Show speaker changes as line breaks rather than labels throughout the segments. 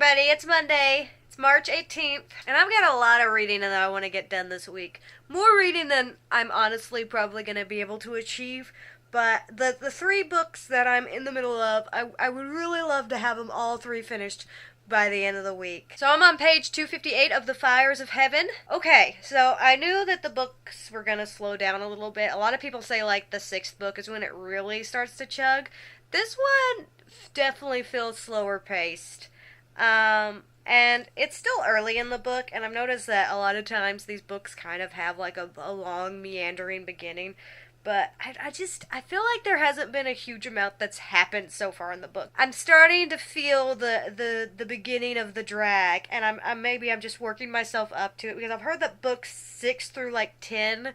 everybody, it's Monday. It's March 18th, and I've got a lot of reading that I want to get done this week. More reading than I'm honestly probably going to be able to achieve, but the three books that I'm in the middle of, I would really love to have them all three finished by the end of the week. So I'm on page 258 of The Fires of Heaven. Okay, so I knew that the books were going to slow down a little bit. A lot of people say like the sixth book is when it really starts to chug. This one definitely feels slower paced. And it's still early in the book, and I've noticed that a lot of times these books kind of have like a long meandering beginning. But I feel like there hasn't been a huge amount that's happened so far in the book. I'm starting to feel the beginning of the drag, and I'm just working myself up to it, because I've heard that books 6 through like 10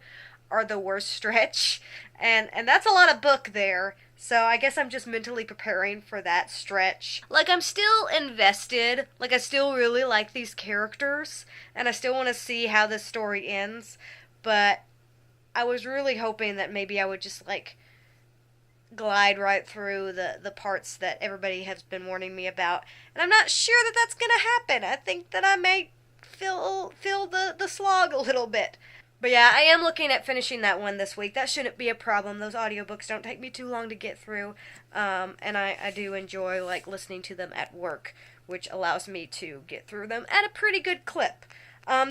are the worst stretch, and that's a lot of book there. So I guess I'm just mentally preparing for that stretch. Like, I'm still invested. Like, I still really like these characters, and I still want to see how this story ends. But I was really hoping that maybe I would just, like, glide right through the parts that everybody has been warning me about. And I'm not sure that that's going to happen. I think that I may feel the slog a little bit. But yeah, I am looking at finishing that one this week. That shouldn't be a problem. Those audiobooks don't take me too long to get through. And I do enjoy like listening to them at work, which allows me to get through them at a pretty good clip.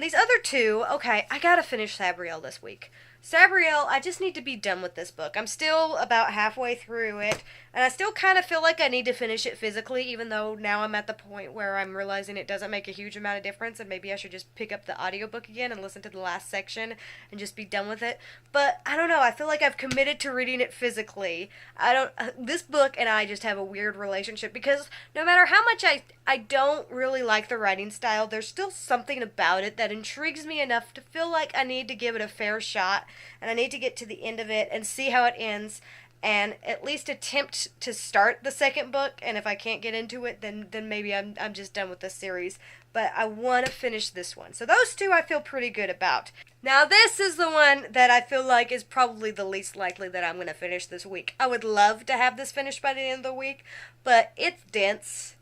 These other two, okay, I gotta finish Sabriel this week. Sabriel, I just need to be done with this book. I'm still about halfway through it, and I still kind of feel like I need to finish it physically, even though now I'm at the point where I'm realizing it doesn't make a huge amount of difference, and maybe I should just pick up the audiobook again and listen to the last section and just be done with it. But I don't know, I feel like I've committed to reading it physically. This book and I just have a weird relationship, because no matter how much I don't really like the writing style, there's still something about it that intrigues me enough to feel like I need to give it a fair shot, and I need to get to the end of it and see how it ends, and at least attempt to start the second book. And if I can't get into it, then maybe I'm just done with this series. But I want to finish this one. So those two I feel pretty good about. Now this is the one that I feel like is probably the least likely that I'm going to finish this week. I would love to have this finished by the end of the week, but it's dense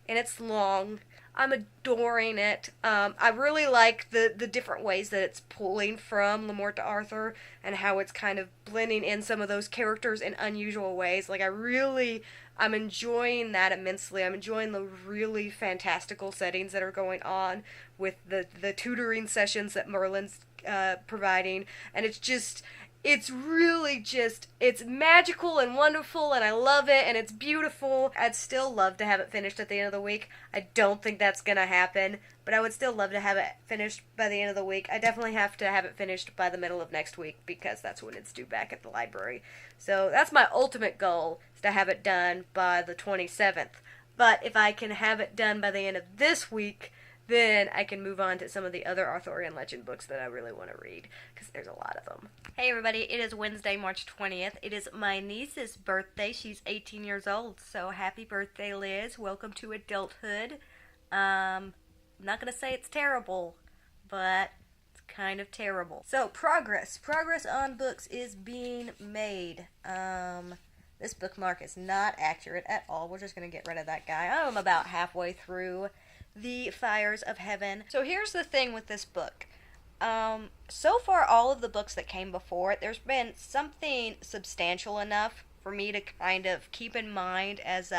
and it's long. I'm adoring it. I really like the different ways that it's pulling from Lamort to Arthur, and how it's kind of blending in some of those characters in unusual ways. Like, I'm enjoying that immensely. I'm enjoying the really fantastical settings that are going on with the tutoring sessions that Merlin's providing, and it's really just, it's magical and wonderful, and I love it, and it's beautiful. I'd still love to have it finished at the end of the week. I don't think that's gonna happen, but I would still love to have it finished by the end of the week. I definitely have to have it finished by the middle of next week, because that's when it's due back at the library. So that's my ultimate goal, is to have it done by the 27th. But if I can have it done by the end of this week, then I can move on to some of the other Arthurian legend books that I really want to read, because there's a lot of them. Hey everybody, it is Wednesday, March 20th. It is my niece's birthday. She's 18 years old, so happy birthday, Liz. Welcome to adulthood. I'm not going to say it's terrible, but it's kind of terrible. So, progress on books is being made. This bookmark is not accurate at all. We're just going to get rid of that guy. I'm about halfway through The Fires of Heaven. So here's the thing with this book. So far, all of the books that came before it, there's been something substantial enough for me to kind of keep in mind as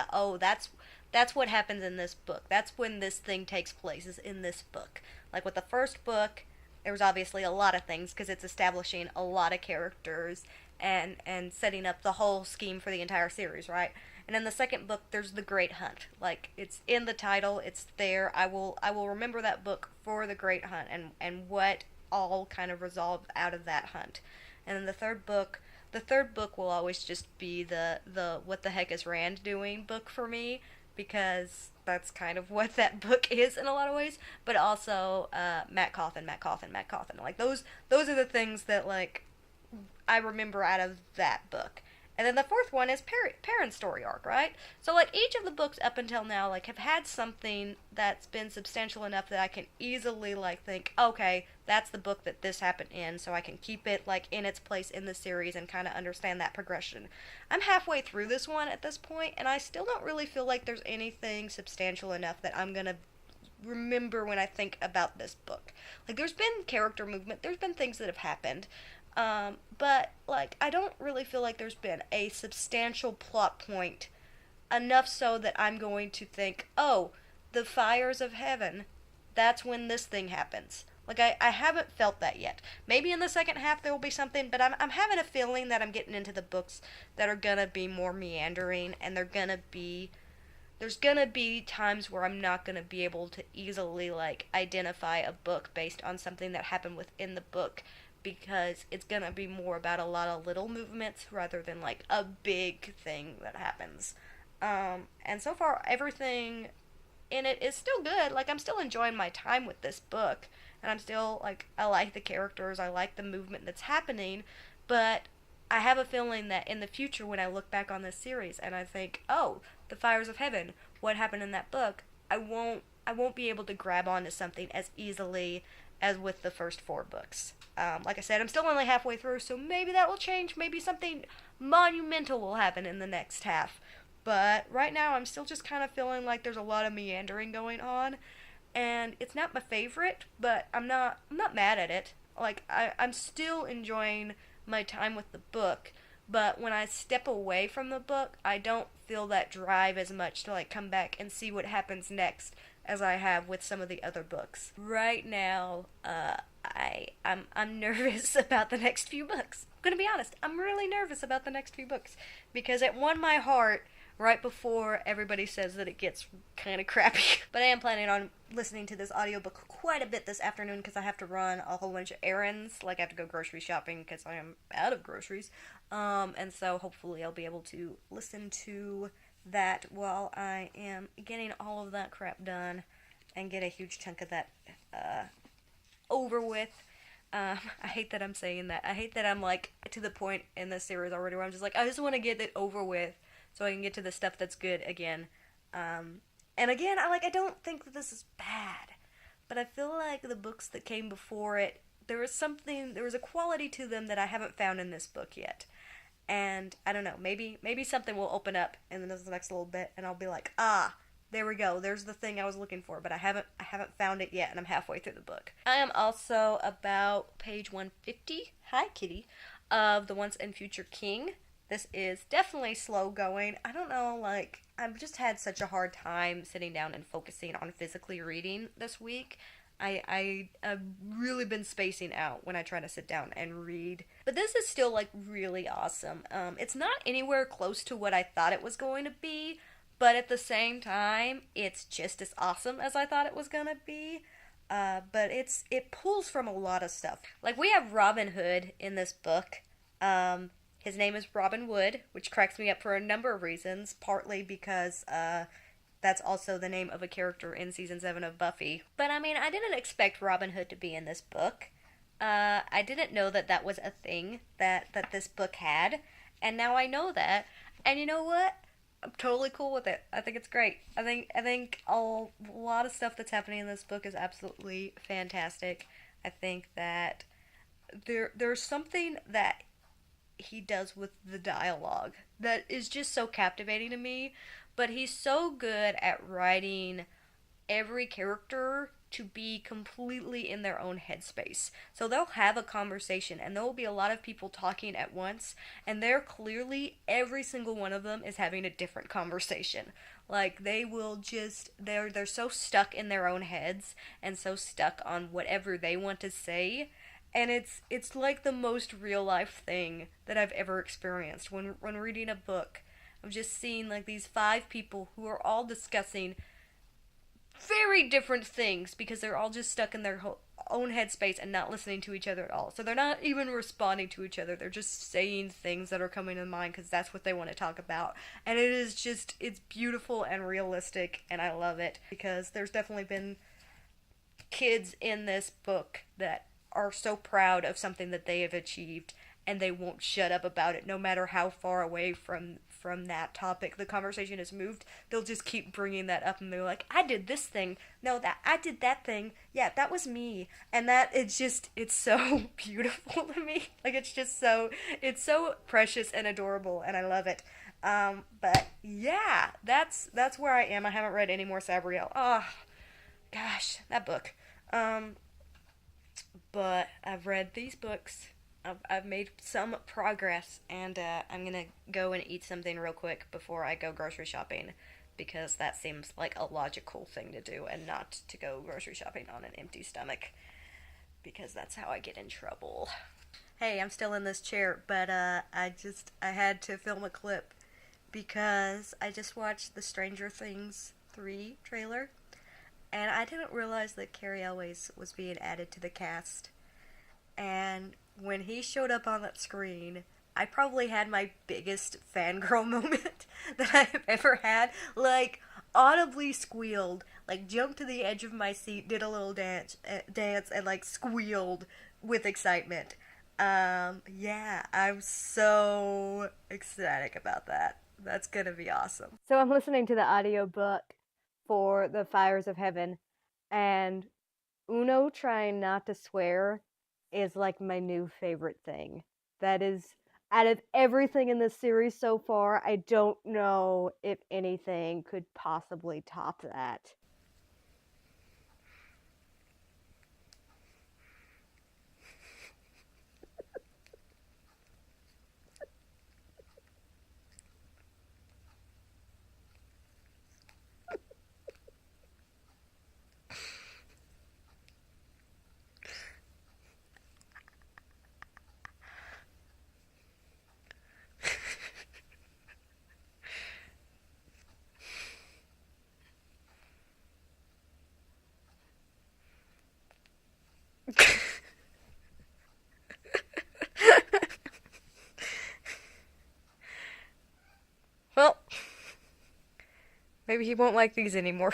that's what happens in this book. That's when this thing takes place, is in this book. Like with the first book, there was obviously a lot of things, because it's establishing a lot of characters and setting up the whole scheme for the entire series, right? And in the second book, there's the Great Hunt. Like, it's in the title, it's there. I will remember that book for the Great Hunt and what all kind of resolved out of that hunt. And then the third book will always just be the what the heck is Rand doing book for me, because that's kind of what that book is in a lot of ways. But also Matt Coffin. Like, those are the things that, like, I remember out of that book. And then the fourth one is Perrin's story arc, right? So, like, each of the books up until now, like, have had something that's been substantial enough that I can easily, like, think, okay, that's the book that this happened in, so I can keep it, like, in its place in the series and kind of understand that progression. I'm halfway through this one at this point, and I still don't really feel like there's anything substantial enough that I'm gonna remember when I think about this book. Like, there's been character movement, there's been things that have happened, but, like, I don't really feel like there's been a substantial plot point enough so that I'm going to think, oh, the fires of heaven, that's when this thing happens. Like, I haven't felt that yet. Maybe in the second half there will be something, but I'm having a feeling that I'm getting into the books that are gonna be more meandering, and there's gonna be times where I'm not gonna be able to easily, like, identify a book based on something that happened within the book, because it's gonna be more about a lot of little movements rather than, like, a big thing that happens. And so far, everything in it is still good. Like, I'm still enjoying my time with this book, and I'm still, like, I like the characters, I like the movement that's happening, but I have a feeling that in the future, when I look back on this series and I think, oh, the Fires of Heaven, what happened in that book, I won't be able to grab onto something as easily as with the first 4 books. Like I said, I'm still only halfway through, so maybe that will change. Maybe something monumental will happen in the next half. But right now, I'm still just kind of feeling like there's a lot of meandering going on, and it's not my favorite, but I'm not mad at it. Like, I'm still enjoying my time with the book, but when I step away from the book, I don't feel that drive as much to, like, come back and see what happens next as I have with some of the other books. Right now, I'm nervous about the next few books. I'm gonna be honest, I'm really nervous about the next few books, because it won my heart right before everybody says that it gets kind of crappy. But I am planning on listening to this audiobook quite a bit this afternoon, because I have to run a whole bunch of errands. Like, I have to go grocery shopping because I am out of groceries. And so hopefully I'll be able to listen to that while I am getting all of that crap done and get a huge chunk of that over with. I hate that I'm saying that. I hate that I'm, like, to the point in this series already where I'm just like, I just want to get it over with so I can get to the stuff that's good again. And again, I don't think that this is bad, but I feel like the books that came before it, there was a quality to them that I haven't found in this book yet. And I don't know, maybe something will open up in the next little bit, and I'll be like, there we go, there's the thing I was looking for, but I haven't found it yet, and I'm halfway through the book. I am also about page 150, hi kitty, of The Once and Future King. This is definitely slow going. I don't know, like, I've just had such a hard time sitting down and focusing on physically reading this week. I've really been spacing out when I try to sit down and read. But this is still, like, really awesome. It's not anywhere close to what I thought it was going to be, but at the same time, it's just as awesome as I thought it was gonna be. But it pulls from a lot of stuff. Like, we have Robin Hood in this book. His name is Robin Wood, which cracks me up for a number of reasons, partly because that's also the name of a character in season 7 of Buffy. But I mean, I didn't expect Robin Hood to be in this book. I didn't know that was a thing that this book had, and now I know that. And you know what? I'm totally cool with it. I think it's great. I think a lot of stuff that's happening in this book is absolutely fantastic. I think that there's something that he does with the dialogue that is just so captivating to me, but he's so good at writing every character to be completely in their own headspace. So they'll have a conversation, and there will be a lot of people talking at once, and they're clearly, every single one of them is having a different conversation. Like, they will just, they're so stuck in their own heads, and so stuck on whatever they want to say. And it's like the most real life thing that I've ever experienced when reading a book. I'm just seeing, like, these 5 people who are all discussing very different things because they're all just stuck in their own headspace and not listening to each other at all. So they're not even responding to each other. They're just saying things that are coming to mind because that's what they want to talk about. And it is just, it's beautiful and realistic, and I love it because there's definitely been kids in this book that are so proud of something that they have achieved, and they won't shut up about it no matter how far away from that topic the conversation has moved. They'll just keep bringing that up, and they're like, I did this thing, no, that I did that thing, yeah, that was me. And that, it's so beautiful to me. Like, it's so precious and adorable, and I love it. But yeah, that's where I am. I haven't read any more Sabriel. Oh gosh, that book. But I've read these books. I've made some progress, and I'm gonna go and eat something real quick before I go grocery shopping, because that seems like a logical thing to do, and not to go grocery shopping on an empty stomach, because that's how I get in trouble. Hey, I'm still in this chair, but I had to film a clip because I just watched the Stranger Things 3 trailer, and I didn't realize that Cary Elwes was being added to the cast. And when he showed up on that screen, I probably had my biggest fangirl moment that I've ever had. Like, audibly squealed, like jumped to the edge of my seat, did a little dance, and like squealed with excitement. Yeah, I'm so ecstatic about that. That's gonna be awesome. So I'm listening to the audiobook for The Fires of Heaven, and Uno trying not to swear is like my new favorite thing. That is, out of everything in this series so far, I don't know if anything could possibly top that. Well, maybe he won't like these anymore.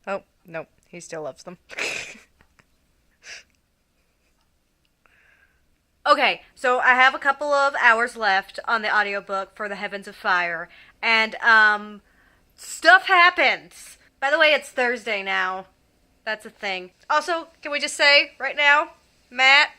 Oh, no, he still loves them. Okay, so I have a couple of hours left on the audiobook for The Heavens of Fire, and, stuff happens. By the way, it's Thursday now. That's a thing. Also, can we just say, right now, Matt,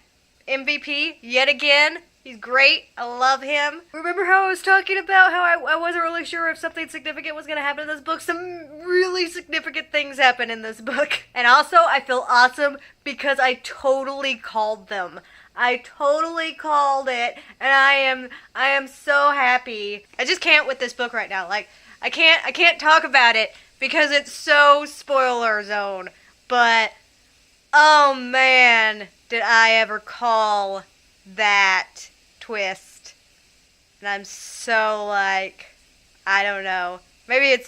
MVP, yet again. He's great. I love him. Remember how I was talking about how I wasn't really sure if something significant was going to happen in this book? Some really significant things happen in this book. And also, I feel awesome because I totally called them. I totally called it, and I am so happy. I just can't with this book right now. Like, I can't talk about it because it's so spoiler zone. But oh man, did I ever call that twist. And I'm so like, I don't know. Maybe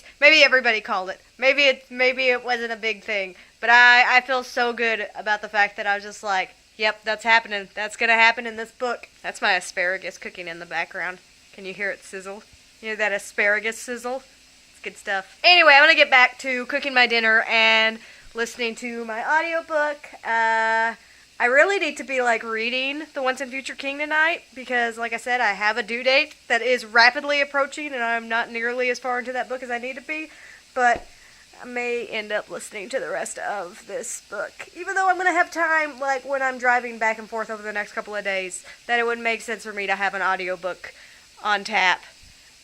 everybody called it. Maybe it wasn't a big thing. But I feel so good about the fact that I was just like, yep, that's happening. That's gonna happen in this book. That's my asparagus cooking in the background. Can you hear it sizzle? You hear that asparagus sizzle? It's good stuff. Anyway, I'm gonna get back to cooking my dinner and listening to my audiobook. I really need to be like reading The Once and Future King tonight because, like I said, I have a due date that is rapidly approaching and I'm not nearly as far into that book as I need to be, but I may end up listening to the rest of this book. Even though I'm going to have time, like when I'm driving back and forth over the next couple of days, that it would make sense for me to have an audiobook on tap.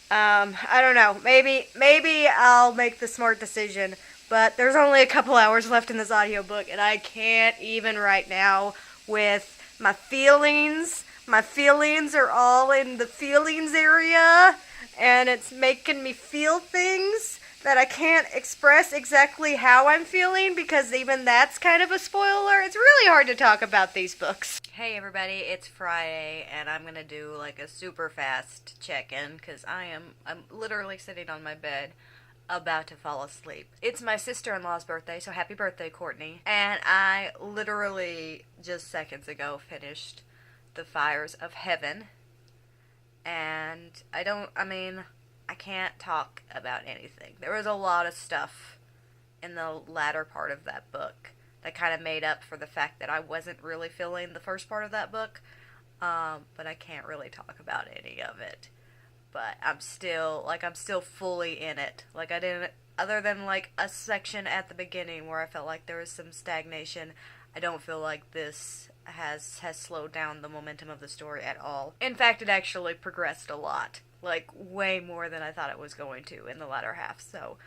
I don't know. Maybe I'll make the smart decision. But there's only a couple hours left in this audiobook, and I can't even right now with my feelings. My feelings are all in the feelings area, and it's making me feel things that I can't express exactly how I'm feeling, because even that's kind of a spoiler. It's really hard to talk about these books. Hey everybody, it's Friday, and I'm gonna do like a super fast check-in, because I'm literally sitting on my bed about to fall asleep. It's my sister-in-law's birthday, so happy birthday, Courtney. And I literally just seconds ago finished The Fires of Heaven. And I can't talk about anything. There was a lot of stuff in the latter part of that book that kind of made up for the fact that I wasn't really feeling the first part of that book. But I can't really talk about any of it. But I'm still fully in it. Like, I didn't, other than like a section at the beginning where I felt like there was some stagnation, I don't feel like this has slowed down the momentum of the story at all. In fact, it actually progressed a lot. Like, way more than I thought it was going to in the latter half. So,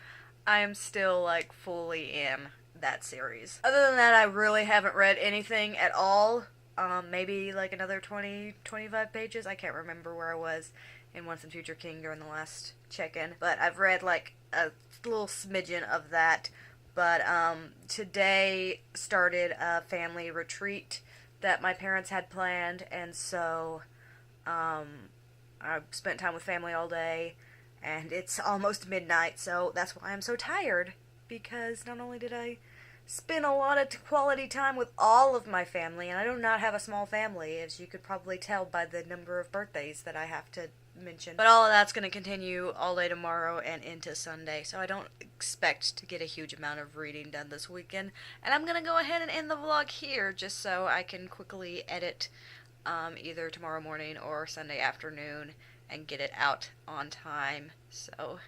I am still, like, fully in that series. Other than that, I really haven't read anything at all. Maybe, like, another 20, 25 pages. I can't remember where I was in Once and Future King during the last check-in. But I've read, like, a little smidgen of that. But, today started a family retreat that my parents had planned, and so, I spent time with family all day, and it's almost midnight, so that's why I'm so tired, because not only did I spend a lot of quality time with all of my family, and I do not have a small family, as you could probably tell by the number of birthdays that I have to mention. But all of that's going to continue all day tomorrow and into Sunday, so I don't expect to get a huge amount of reading done this weekend. And I'm going to go ahead and end the vlog here just so I can quickly edit either tomorrow morning or Sunday afternoon and get it out on time. So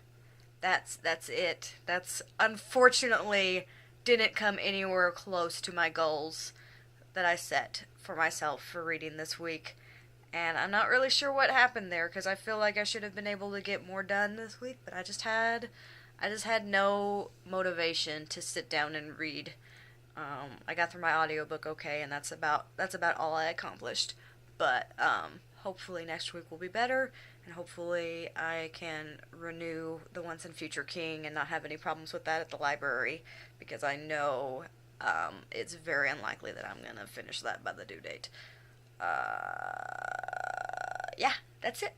that's it. That's unfortunately didn't come anywhere close to my goals that I set for myself for reading this week. And I'm not really sure what happened there, because I feel like I should have been able to get more done this week, but I just had no motivation to sit down and read. I got through my audiobook okay, and that's about all I accomplished. But hopefully next week will be better, and hopefully I can renew the Once and Future King and not have any problems with that at the library, because I know it's very unlikely that I'm going to finish that by the due date. Yeah, that's it.